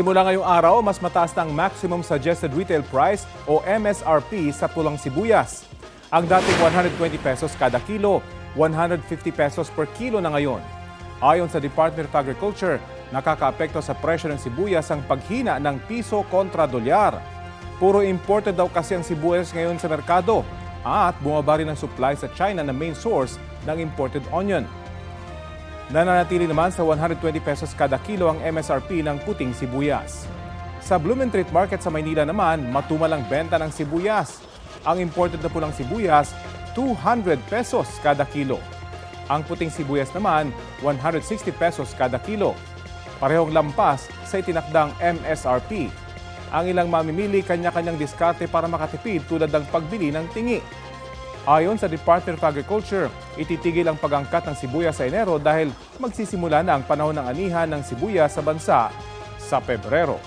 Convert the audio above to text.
Simula ngayong araw, mas mataas na ang Maximum Suggested Retail Price o MSRP sa pulang sibuyas. Ang dating 120 pesos kada kilo, 150 pesos per kilo na ngayon. Ayon sa Department of Agriculture, nakakaapekto sa presyo ng sibuyas ang paghina ng piso kontra dolyar. Puro imported daw kasi ang sibuyas ngayon sa merkado at bumaba rin ang supply sa China na main source ng imported onion. Nananatili naman sa 120 pesos kada kilo ang MSRP ng puting sibuyas. Sa Blumentritt Market sa Maynila naman, matumal ang benta ng sibuyas. Ang imported na pulang sibuyas, 200 pesos kada kilo. Ang puting sibuyas naman, 160 pesos kada kilo. Parehong lampas sa itinakdang MSRP. Ang ilang mamimili kanya-kanyang diskarte para makatipid tulad ng pagbili ng tingi. Ayon sa Department of Agriculture, ititigil ang pag-angkat ng sibuyas sa Enero dahil magsisimula na ang panahon ng anihan ng sibuyas sa bansa sa Pebrero.